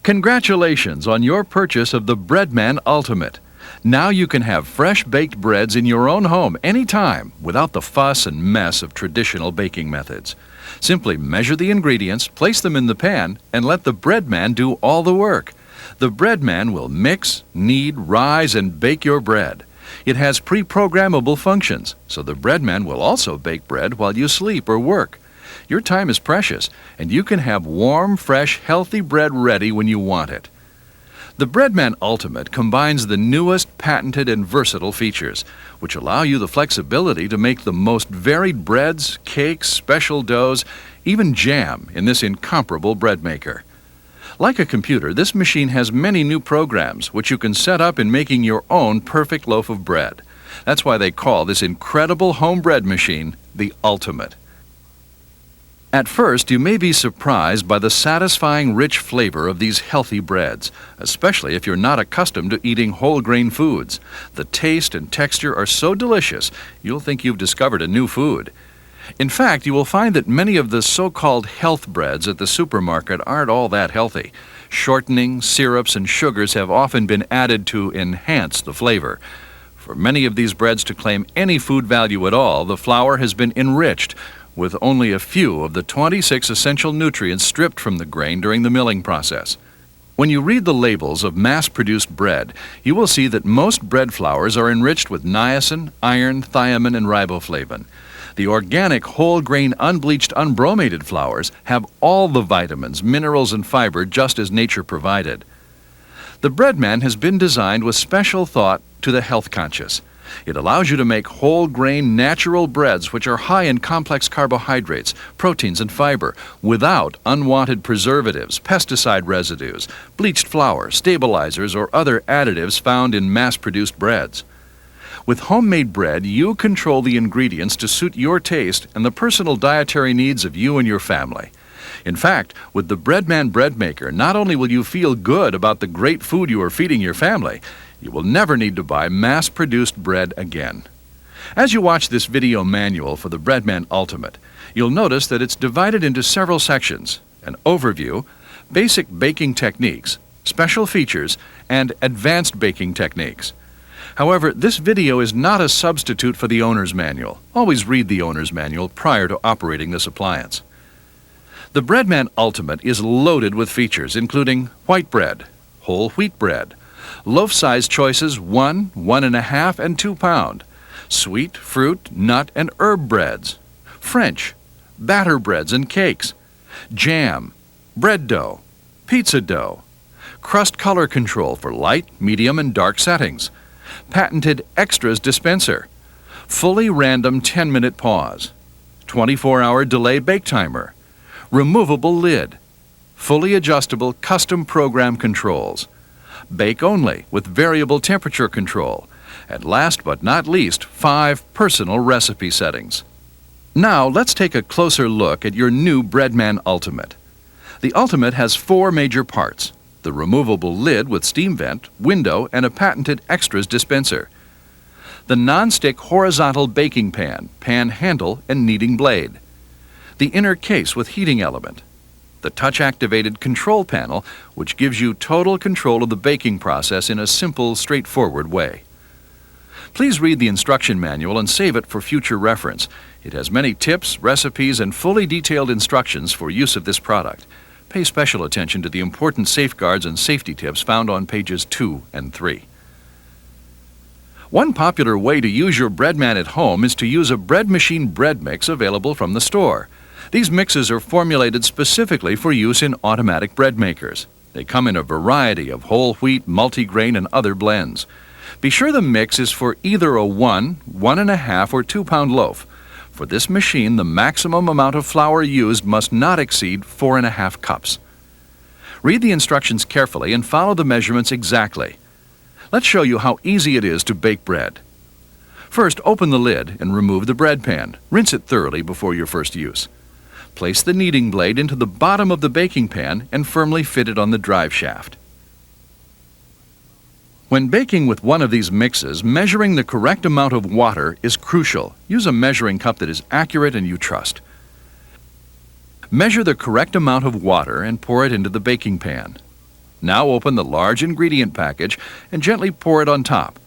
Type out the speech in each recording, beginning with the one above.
Congratulations on your purchase of the Breadman Ultimate. Now you can have fresh baked breads in your own home anytime without the fuss and mess of traditional baking methods. Simply measure the ingredients, place them in the pan, and let the Breadman do all the work. The Breadman will mix, knead, rise, and bake your bread. It has pre-programmable functions, so the Breadman will also bake bread while you sleep or work. Your time is precious, and you can have warm, fresh, healthy bread ready when you want it. The Breadman Ultimate combines the newest patented and versatile features, which allow you the flexibility to make the most varied breads, cakes, special doughs, even jam in this incomparable bread maker. Like a computer, this machine has many new programs which you can set up in making your own perfect loaf of bread. That's why they call this incredible home bread machine the Ultimate. At first, you may be surprised by the satisfying, rich flavor of these healthy breads, especially if you're not accustomed to eating whole grain foods. The taste and texture are so delicious, you'll think you've discovered a new food. In fact, you will find that many of the so-called health breads at the supermarket aren't all that healthy. Shortening, syrups, and sugars have often been added to enhance the flavor. For many of these breads to claim any food value at all, the flour has been enriched with only a few of the 26 essential nutrients stripped from the grain during the milling process. When you read the labels of mass-produced bread, you will see that most bread flours are enriched with niacin, iron, thiamine, and riboflavin. The organic, whole-grain, unbleached, unbromated flours have all the vitamins, minerals, and fiber just as nature provided. The Breadman has been designed with special thought to the health-conscious. It allows you to make whole-grain, natural breads which are high in complex carbohydrates, proteins, and fiber without unwanted preservatives, pesticide residues, bleached flour, stabilizers, or other additives found in mass-produced breads. With homemade bread, you control the ingredients to suit your taste and the personal dietary needs of you and your family. In fact, with the Breadman bread maker, not only will you feel good about the great food you are feeding your family, you will never need to buy mass-produced bread again. As you watch this video manual for the Breadman Ultimate, you'll notice that it's divided into several sections: an overview, basic baking techniques, special features, and advanced baking techniques. However, this video is not a substitute for the owner's manual. Always read the owner's manual prior to operating this appliance. The Breadman Ultimate is loaded with features including white bread, whole wheat bread, loaf-size choices 1, 1.5, and 2 pound, sweet, fruit, nut, and herb breads, French, batter breads and cakes, jam, bread dough, pizza dough, crust color control for light, medium, and dark settings, patented extras dispenser, fully random 10-minute pause, 24-hour delay bake timer, removable lid, fully adjustable custom program controls, bake only with variable temperature control, and last but not least, 5 personal recipe settings. Now let's take a closer look at your new Breadman Ultimate. The Ultimate has 4 major parts: the removable lid with steam vent, window, and a patented extras dispenser, the non-stick horizontal baking pan, pan handle, and kneading blade, the inner case with heating element, the touch-activated control panel, which gives you total control of the baking process in a simple, straightforward way. Please read the instruction manual and save it for future reference. It has many tips, recipes, and fully detailed instructions for use of this product. Pay special attention to the important safeguards and safety tips found on pages 2 and 3. One popular way to use your Breadman at home is to use a bread machine bread mix available from the store. These mixes are formulated specifically for use in automatic bread makers. They come in a variety of whole wheat, multigrain, and other blends. Be sure the mix is for either a 1, 1.5, or 2 pound loaf. For this machine, the maximum amount of flour used must not exceed 4.5 cups. Read the instructions carefully and follow the measurements exactly. Let's show you how easy it is to bake bread. First, open the lid and remove the bread pan. Rinse it thoroughly before your first use. Place the kneading blade into the bottom of the baking pan and firmly fit it on the drive shaft. When baking with one of these mixes, measuring the correct amount of water is crucial. Use a measuring cup that is accurate and you trust. Measure the correct amount of water and pour it into the baking pan. Now open the large ingredient package and gently pour it on top.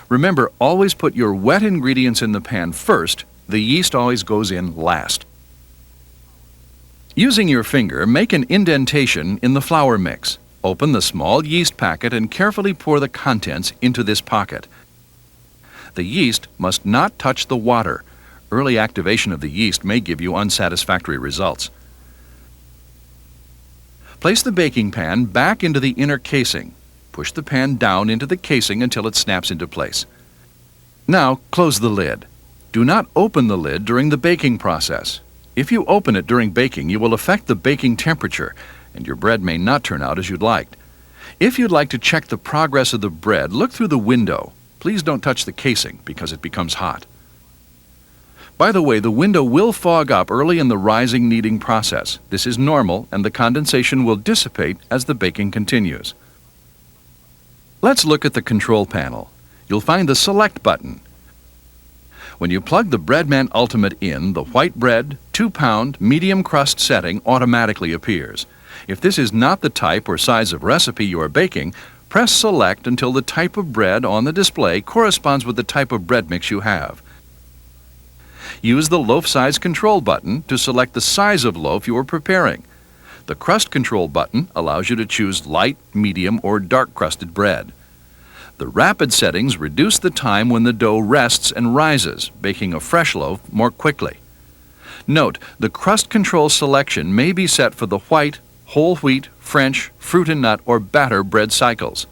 Remember, always put your wet ingredients in the pan first. The yeast always goes in last. Using your finger, make an indentation in the flour mix. Open the small yeast packet and carefully pour the contents into this pocket. The yeast must not touch the water. Early activation of the yeast may give you unsatisfactory results. Place the baking pan back into the inner casing. Push the pan down into the casing until it snaps into place. Now, close the lid. Do not open the lid during the baking process. If you open it during baking, you will affect the baking temperature, and your bread may not turn out as you'd like. If you'd like to check the progress of the bread, look through the window. Please don't touch the casing because it becomes hot. By the way, the window will fog up early in the rising kneading process. This is normal, and the condensation will dissipate as the baking continues. Let's look at the control panel. You'll find the Select button. When you plug the Breadman Ultimate in, the white bread, 2-pound, medium crust setting automatically appears. If this is not the type or size of recipe you are baking, press Select until the type of bread on the display corresponds with the type of bread mix you have. Use the loaf size control button to select the size of loaf you are preparing. The crust control button allows you to choose light, medium, or dark crusted bread. The rapid settings reduce the time when the dough rests and rises, baking a fresh loaf more quickly. Note, the crust control selection may be set for the white, whole wheat, French, fruit and nut, or batter bread cycles.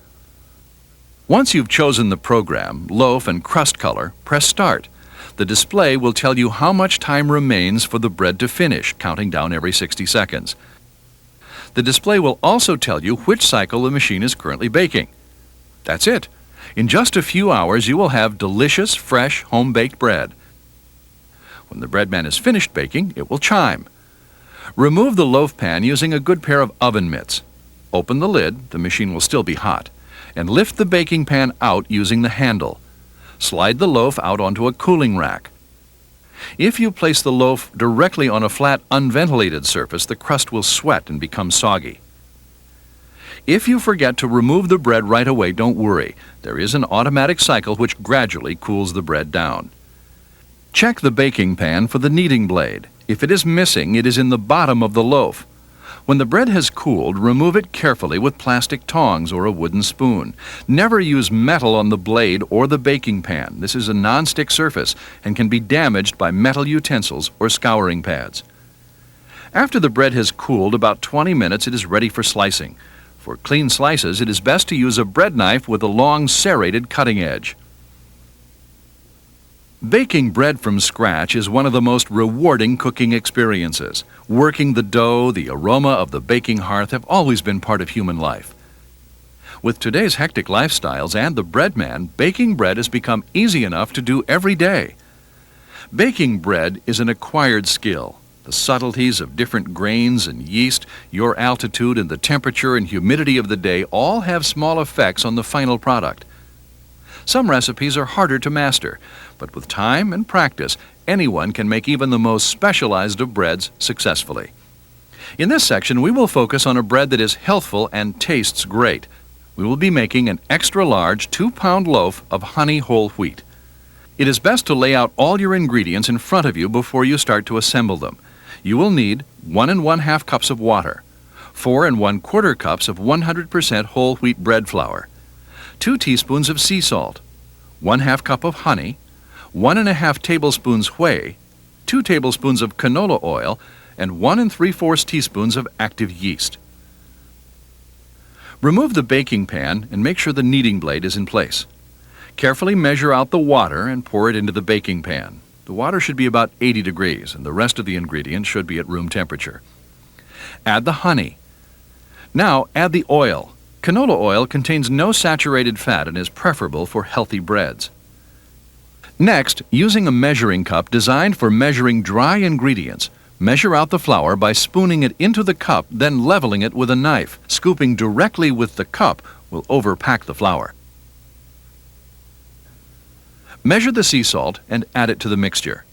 Once you've chosen the program, loaf and crust color, press Start. The display will tell you how much time remains for the bread to finish, counting down every 60 seconds. The display will also tell you which cycle the machine is currently baking. That's it. In just a few hours, you will have delicious, fresh, home-baked bread. When the Breadman is finished baking, it will chime. Remove the loaf pan using a good pair of oven mitts. Open the lid, the machine will still be hot, and lift the baking pan out using the handle. Slide the loaf out onto a cooling rack. If you place the loaf directly on a flat, unventilated surface, the crust will sweat and become soggy. If you forget to remove the bread right away, don't worry. There is an automatic cycle which gradually cools the bread down. Check the baking pan for the kneading blade. If it is missing, it is in the bottom of the loaf. When the bread has cooled, remove it carefully with plastic tongs or a wooden spoon. Never use metal on the blade or the baking pan. This is a non-stick surface and can be damaged by metal utensils or scouring pads. After the bread has cooled about 20 minutes, it is ready for slicing. For clean slices, it is best to use a bread knife with a long serrated cutting edge. Baking bread from scratch is one of the most rewarding cooking experiences. Working the dough, the aroma of the baking hearth have always been part of human life. With today's hectic lifestyles and the Breadman, baking bread has become easy enough to do every day. Baking bread is an acquired skill. The subtleties of different grains and yeast, your altitude and the temperature and humidity of the day all have small effects on the final product. Some recipes are harder to master, but with time and practice, anyone can make even the most specialized of breads successfully. In this section, we will focus on a bread that is healthful and tastes great. We will be making an extra large 2-pound loaf of honey whole wheat. It is best to lay out all your ingredients in front of you before you start to assemble them. You will need 1 1/2 cups of water, 4 1/4 cups of 100% whole wheat bread flour, 2 teaspoons of sea salt, 1/2 cup of honey, 1 1/2 tablespoons whey, 2 tablespoons of canola oil, and 1 3/4 teaspoons of active yeast. Remove the baking pan and make sure the kneading blade is in place. Carefully measure out the water and pour it into the baking pan. The water should be about 80 degrees, and the rest of the ingredients should be at room temperature. Add the honey. Now add the oil. Canola oil contains no saturated fat and is preferable for healthy breads. Next, using a measuring cup designed for measuring dry ingredients, measure out the flour by spooning it into the cup, then leveling it with a knife. Scooping directly with the cup will overpack the flour. Measure the sea salt and add it to the mixture.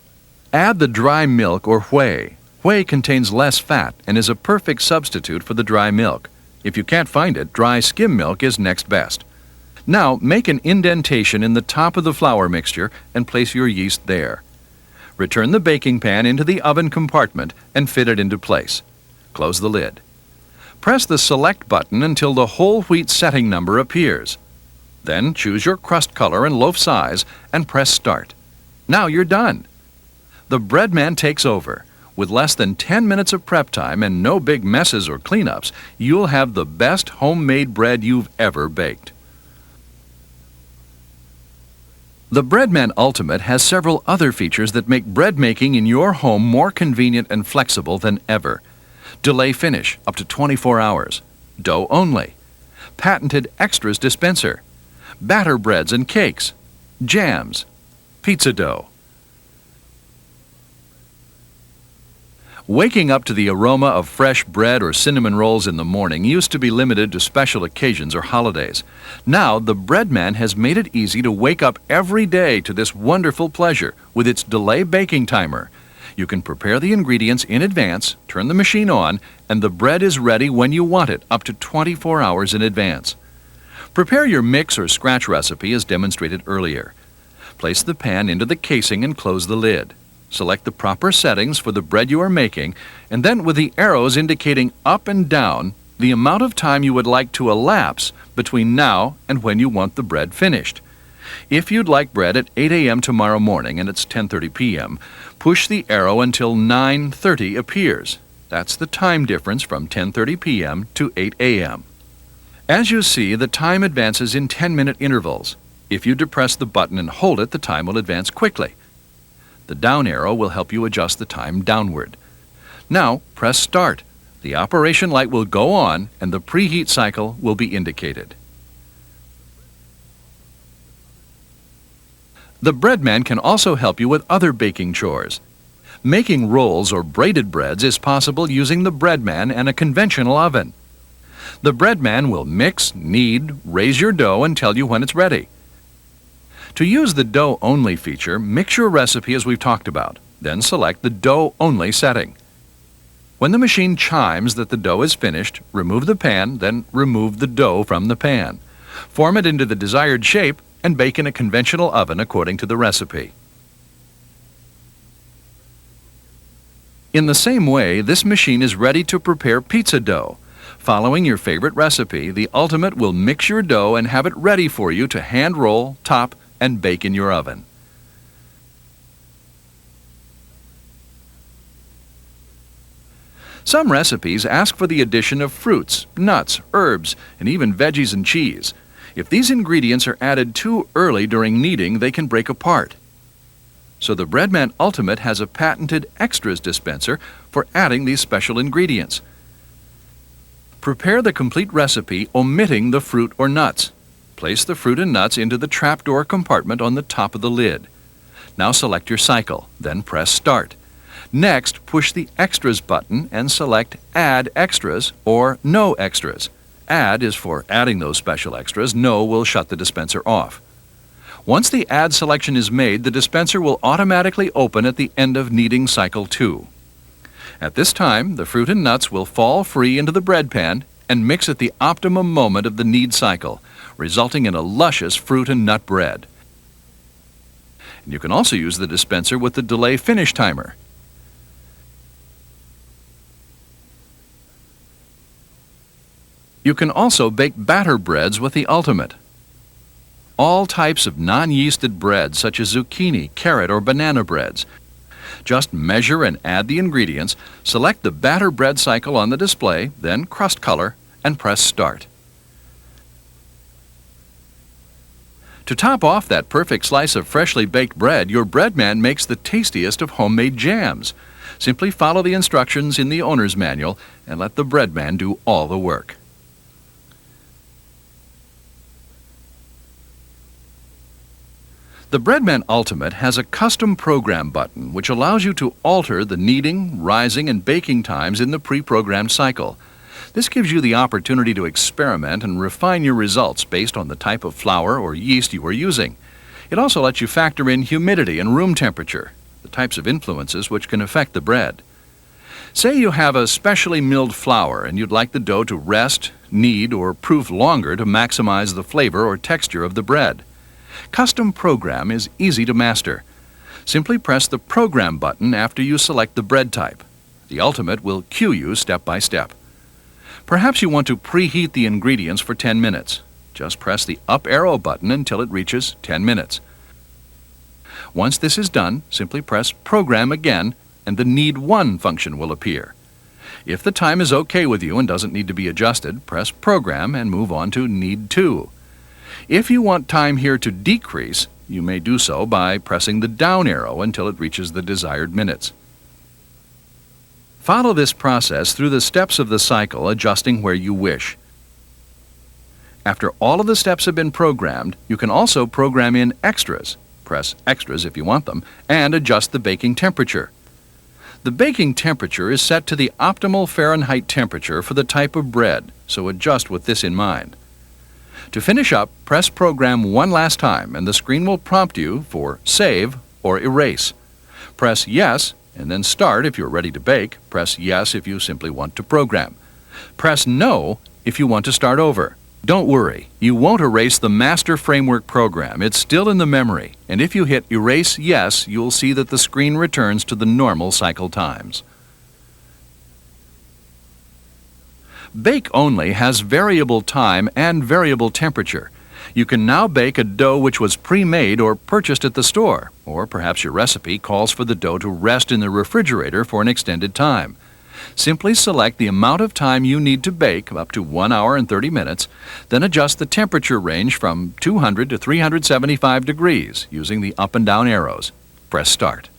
Add the dry milk or whey. Whey contains less fat and is a perfect substitute for the dry milk. If you can't find it, dry skim milk is next best. Now make an indentation in the top of the flour mixture and place your yeast there. Return the baking pan into the oven compartment and fit it into place. Close the lid. Press the Select button until the whole wheat setting number appears. Then choose your crust color and loaf size and press Start. Now you're done. The Breadman takes over. With less than 10 minutes of prep time and no big messes or cleanups, you'll have the best homemade bread you've ever baked. The Breadman Ultimate has several other features that make bread making in your home more convenient and flexible than ever. Delay finish up to 24 hours. Dough only. Patented extras dispenser. Batter breads and cakes. Jams. Pizza dough. Waking up to the aroma of fresh bread or cinnamon rolls in the morning used to be limited to special occasions or holidays. Now, the Breadman has made it easy to wake up every day to this wonderful pleasure with its delay baking timer. You can prepare the ingredients in advance, turn the machine on, and the bread is ready when you want it, up to 24 hours in advance. Prepare your mix or scratch recipe as demonstrated earlier. Place the pan into the casing and close the lid. Select the proper settings for the bread you are making, and then with the arrows indicating up and down, the amount of time you would like to elapse between now and when you want the bread finished. If you'd like bread at 8 a.m. tomorrow morning and it's 10:30 p.m., push the arrow until 9:30 appears. That's the time difference from 10:30 p.m. to 8 a.m. As you see, the time advances in 10-minute intervals. If you depress the button and hold it, the time will advance quickly. The down arrow will help you adjust the time downward. Now, press Start. The operation light will go on and the preheat cycle will be indicated. The Breadman can also help you with other baking chores. Making rolls or braided breads is possible using the Breadman and a conventional oven. The Breadman will mix, knead, raise your dough and tell you when it's ready. To use the Dough Only feature, mix your recipe as we've talked about. Then select the Dough Only setting. When the machine chimes that the dough is finished, remove the pan, then remove the dough from the pan. Form it into the desired shape and bake in a conventional oven according to the recipe. In the same way, this machine is ready to prepare pizza dough. Following your favorite recipe, the Ultimate will mix your dough and have it ready for you to hand roll, top, and bake in your oven. Some recipes ask for the addition of fruits, nuts, herbs, and even veggies and cheese. If these ingredients are added too early during kneading, they can break apart. So the Breadman Ultimate has a patented extras dispenser for adding these special ingredients. Prepare the complete recipe omitting the fruit or nuts. Place the fruit and nuts into the trapdoor compartment on the top of the lid. Now select your cycle, then press Start. Next, push the Extras button and select Add Extras or No Extras. Add is for adding those special extras. No will shut the dispenser off. Once the Add selection is made, the dispenser will automatically open at the end of kneading cycle 2. At this time, the fruit and nuts will fall free into the bread pan and mix at the optimum moment of the knead cycle, resulting in a luscious fruit and nut bread. And you can also use the dispenser with the delay finish timer. You can also bake batter breads with the Ultimate. All types of non-yeasted breads such as zucchini, carrot, or banana breads. Just measure and add the ingredients, select the batter bread cycle on the display, then crust color, and press Start. To top off that perfect slice of freshly baked bread, your Breadman makes the tastiest of homemade jams. Simply follow the instructions in the owner's manual and let the Breadman do all the work. The Breadman Ultimate has a custom program button which allows you to alter the kneading, rising, and baking times in the pre-programmed cycle. This gives you the opportunity to experiment and refine your results based on the type of flour or yeast you are using. It also lets you factor in humidity and room temperature, the types of influences which can affect the bread. Say you have a specially milled flour and you'd like the dough to rest, knead, or proof longer to maximize the flavor or texture of the bread. Custom Program is easy to master. Simply press the Program button after you select the bread type. The Ultimate will cue you step by step. Perhaps you want to preheat the ingredients for 10 minutes. Just press the up arrow button until it reaches 10 minutes. Once this is done, simply press Program again and the Need 1 function will appear. If the time is okay with you and doesn't need to be adjusted, press Program and move on to Need 2. If you want time here to decrease, you may do so by pressing the down arrow until it reaches the desired minutes. Follow this process through the steps of the cycle, adjusting where you wish. After all of the steps have been programmed, you can also program in extras. Press Extras if you want them, and adjust the baking temperature. The baking temperature is set to the optimal Fahrenheit temperature for the type of bread, so adjust with this in mind. To finish up, press Program one last time and the screen will prompt you for Save or Erase. Press Yes and then Start if you're ready to bake. Press Yes if you simply want to program. Press No if you want to start over. Don't worry, you won't erase the master framework program. It's still in the memory, and if you hit Erase Yes, you'll see that the screen returns to the normal cycle times. Bake Only has variable time and variable temperature. You can now bake a dough which was pre-made or purchased at the store, or perhaps your recipe calls for the dough to rest in the refrigerator for an extended time. Simply select the amount of time you need to bake, up to 1 hour and 30 minutes, then adjust the temperature range from 200 to 375 degrees using the up and down arrows. Press Start.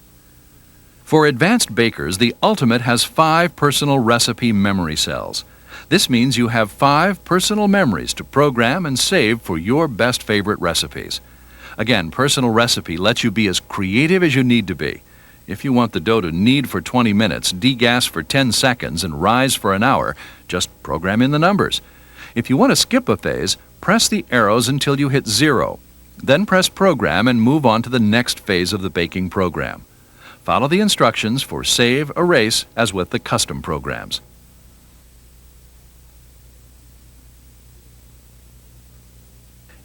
For advanced bakers, the Ultimate has 5 personal recipe memory cells. This means you have 5 personal memories to program and save for your best favorite recipes. Again, Personal Recipe lets you be as creative as you need to be. If you want the dough to knead for 20 minutes, degas for 10 seconds, and rise for an hour, just program in the numbers. If you want to skip a phase, press the arrows until you hit 0. Then press Program and move on to the next phase of the baking program. Follow the instructions for Save, Erase, as with the custom programs.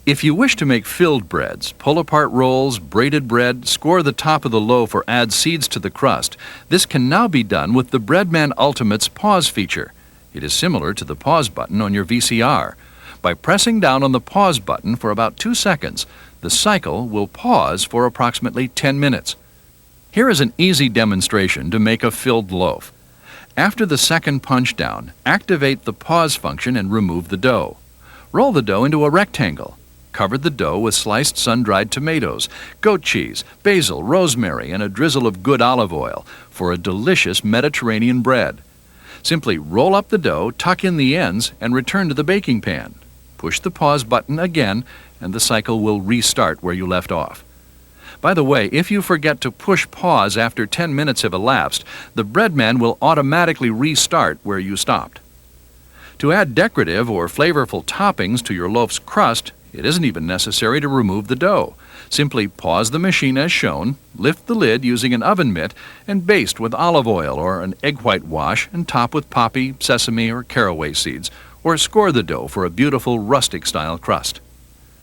If you wish to make filled breads, pull apart rolls, braided bread, score the top of the loaf, or add seeds to the crust, this can now be done with the Breadman Ultimate's Pause feature. It is similar to the pause button on your VCR. By pressing down on the pause button for about 2 seconds, the cycle will pause for approximately 10 minutes. Here is an easy demonstration to make a filled loaf. After the second punch down, activate the pause function and remove the dough. Roll the dough into a rectangle. Cover the dough with sliced sun-dried tomatoes, goat cheese, basil, rosemary, and a drizzle of good olive oil for a delicious Mediterranean bread. Simply roll up the dough, tuck in the ends, and return to the baking pan. Push the pause button again, and the cycle will restart where you left off. By the way, if you forget to push pause after 10 minutes have elapsed, the Breadman will automatically restart where you stopped. To add decorative or flavorful toppings to your loaf's crust, it isn't even necessary to remove the dough. Simply pause the machine as shown, lift the lid using an oven mitt, and baste with olive oil or an egg white wash and top with poppy, sesame, or caraway seeds, or score the dough for a beautiful rustic-style crust.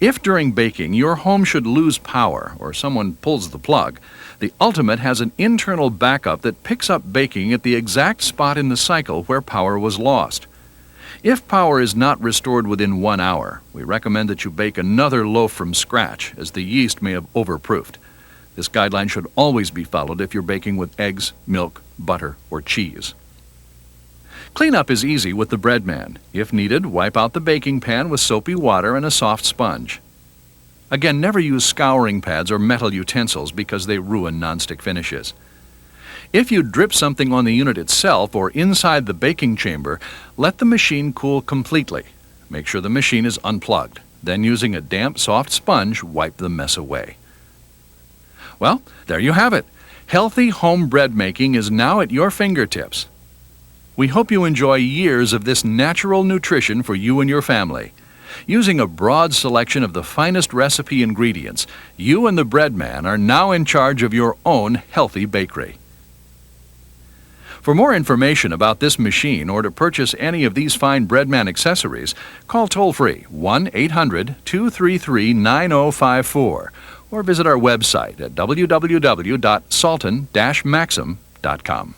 If during baking your home should lose power or someone pulls the plug, the Ultimate has an internal backup that picks up baking at the exact spot in the cycle where power was lost. If power is not restored within 1 hour, we recommend that you bake another loaf from scratch, as the yeast may have overproofed. This guideline should always be followed if you're baking with eggs, milk, butter, or cheese. Cleanup is easy with the Breadman. If needed, wipe out the baking pan with soapy water and a soft sponge. Again, never use scouring pads or metal utensils because they ruin nonstick finishes. If you drip something on the unit itself or inside the baking chamber, let the machine cool completely. Make sure the machine is unplugged. Then, using a damp, soft sponge, wipe the mess away. Well, there you have it. Healthy home bread making is now at your fingertips. We hope you enjoy years of this natural nutrition for you and your family. Using a broad selection of the finest recipe ingredients, you and the Breadman are now in charge of your own healthy bakery. For more information about this machine or to purchase any of these fine Breadman accessories, call toll-free 1-800-233-9054 or visit our website at www.salton-maxim.com.